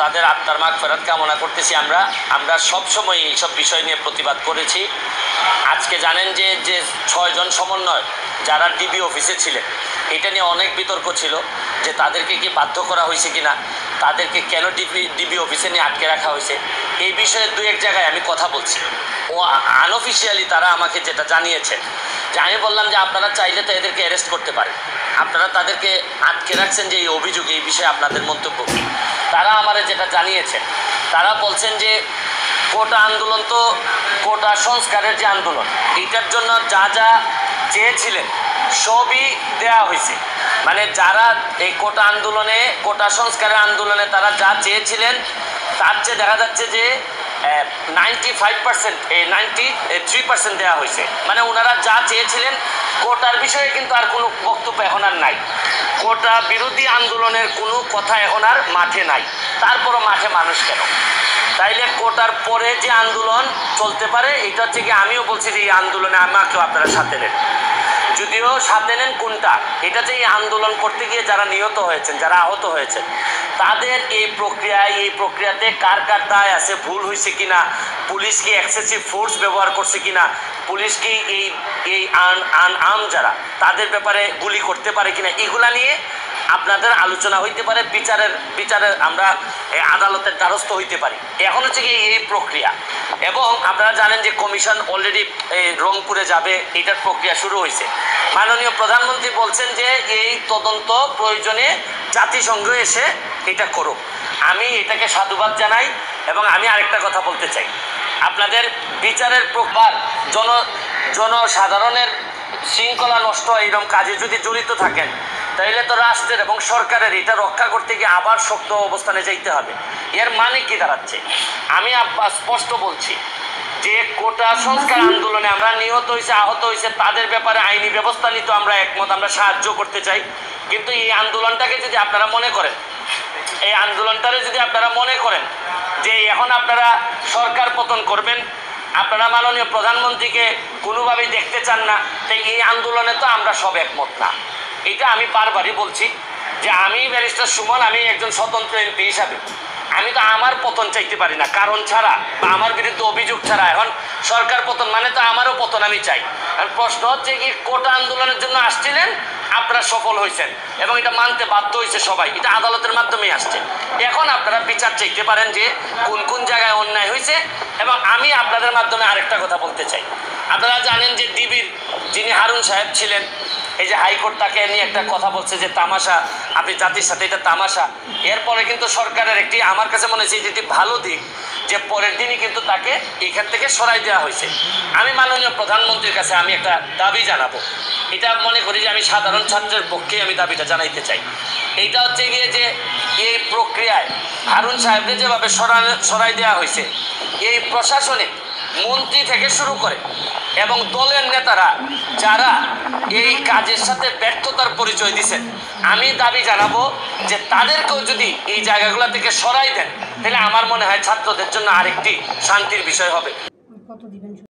তাদের আত্মার মাগফিরাত কামনা করতেছি। আমরা সবসময় এইসব বিষয় নিয়ে প্রতিবাদ করেছি। আজকে জানেন যে 6 জন সমন্বয় যারা ডিবি অফিসে ছিলেন, এটা নিয়ে অনেক বিতর্ক ছিল যে তাদেরকে কি বাধ্য করা হয়েছে কিনা, তাদেরকে কেন ডিবি অফিসে নিয়ে আটকে রাখা হয়েছে। এই বিষয়ে 2-1 জায়গায় আমি কথা বলছি। ও আনঅফিসিয়ালি তারা আমাকে যেটা জানিয়েছেন যে আমি বললাম যে আপনারা চাইলে তো এদেরকে অ্যারেস্ট করতে পারেন, আপনারা তাদেরকে আটকে রাখছেন যে এই অভিযোগ, এই বিষয়ে আপনাদের মন্তব্য কী। তারা আমারে যেটা জানিয়েছেন, তারা বলছেন যে কোটা আন্দোলন তো কোটা সংস্কারের যে আন্দোলন, এইটার জন্য যা যা চেয়েছিলেন সবই দেয়া হয়েছে। মানে যারা এই কোটা আন্দোলনে, কোটা সংস্কারের আন্দোলনে তারা যা চেয়েছিলেন তার চেয়ে দেখা যাচ্ছে যে 95% 93% দেওয়া হয়েছে। মানে ওনারা যা চেয়েছিলেন কোটার বিষয়ে কিন্তু আর কোনো বক্তব্য এখন আর নাই। কোটা বিরোধী আন্দোলনের কোনো কথা এখন আর মাঠে নাই। তারপরও মাঠে মানুষ কেন? তাইলে কোটার পরে যে আন্দোলন চলতে পারে, এটা হচ্ছে কি আমিও বলছি যে এই আন্দোলনে আমাকেও আপনারা সাথে নেন। যদিও সাথে নেন কোনটা, এটা যে এই আন্দোলন করতে গিয়ে যারা নিহত হয়েছেন, যারা আহত হয়েছেন, তাদের এই প্রক্রিয়াতে কার কার দায় আছে, ভুল হয়েছে কিনা, পুলিশ কি এক্সেসিভ ফোর্স ব্যবহার করছে কিনা, পুলিশ কি এই আনআর্ম যারা তাদের ব্যাপারে গুলি করতে পারে কিনা, এগুলা নিয়ে আপনাদের আলোচনা হইতে পারে। বিচারের আমরা আদালতের দ্বারস্থ হইতে পারি। এখন হচ্ছে কি এই প্রক্রিয়া, এবং আপনারা জানেন যে কমিশন অলরেডি রংপুরে যাবে, এটার প্রক্রিয়া শুরু হয়েছে। মাননীয় প্রধানমন্ত্রী বলছেন যে এই তদন্ত প্রয়োজনে জাতিসংঘ এসে এটা করুক। আমি এটাকে সাধুবাদ জানাই। এবং আমি আরেকটা কথা বলতে চাই, আপনাদের বিচারের প্রকার জনসাধারণের শৃঙ্খলা নষ্ট এরকম কাজে যদি জড়িত থাকেন, তাইলে তো রাষ্ট্রের এবং সরকারের এটা রক্ষা করতে গিয়ে আবার শক্ত অবস্থানে যাইতে হবে। এর মানে কি দাঁড়াচ্ছে? আমি স্পষ্ট বলছি যে কোটা সংস্কার আন্দোলনে আমরা নিহত হয়েছে, আহত হয়েছে, তাদের ব্যাপারে আইনি ব্যবস্থা নিতে আমরা একমত, আমরা সাহায্য করতে চাই। কিন্তু এই আন্দোলনটাকে যদি আপনারা মনে করেন, যে এখন আপনারা সরকার পতন করবেন, আপনারা মাননীয় প্রধানমন্ত্রীকে কোনোভাবেই দেখতে চান না, তাই এই আন্দোলনে তো আমরা সব একমত না। এটা আমি বারবারই বলছি যে আমি ব্যারিস্টার সুমন, আমি একজন স্বতন্ত্র এমপি হিসাবে আমি তো আমার পতন চাইতে পারি না, কারণ ছাড়া বা আমার বিরুদ্ধে অভিযোগ ছাড়া। এখন সরকার পতন মানে তো আমারও পতন আমি চাই। কারণ প্রশ্ন হচ্ছে কি, কোটা আন্দোলনের জন্য আসছিলেন, আপনারা সফল হয়েছেন এবং এটা মানতে বাধ্য হয়েছে সবাই, এটা আদালতের মাধ্যমেই আসছে। এখন আপনারা বিচার চাইতে পারেন যে কোন কোন জায়গায় অন্যায় হয়েছে। এবং আমি আপনাদের মাধ্যমে আরেকটা কথা বলতে চাই, আপনারা জানেন যে ডিবির যিনি হারুন সাহেব ছিলেন, এই যে হাইকোর্ট তাকে নিয়ে একটা কথা বলছে যে তামাশা, আপনি জাতির সাথে এটা তামাশা। এরপরে কিন্তু সরকারের একটি, আমার কাছে মনে হচ্ছে এটি ভালো দিক যে পরের দিনই কিন্তু তাকে এখান থেকে সরাই দেওয়া হয়েছে। আমি মাননীয় প্রধানমন্ত্রীর কাছে আমি একটা দাবি জানাবো, এটা মনে করি যে আমি সাধারণ ছাত্রের পক্ষে আমি দাবিটা জানাইতে চাই। এইটা হচ্ছে গিয়ে যে এই প্রক্রিয়ায় হারুন সাহেবকে যেভাবে সরাই দেওয়া হয়েছে, এই প্রশাসনে মন্ত্রী থেকে শুরু করে এবং দলের নেতারা যারা এই কাজের সাথে ব্যর্থতার পরিচয় দিচ্ছেন, আমি দাবি জানাবো যে তাদেরকেও যদি এই জায়গাগুলো থেকে সরাই দেন, তাহলে আমার মনে হয় ছাত্রদের জন্য আরেকটি শান্তির বিষয় হবে। কত দিবেন?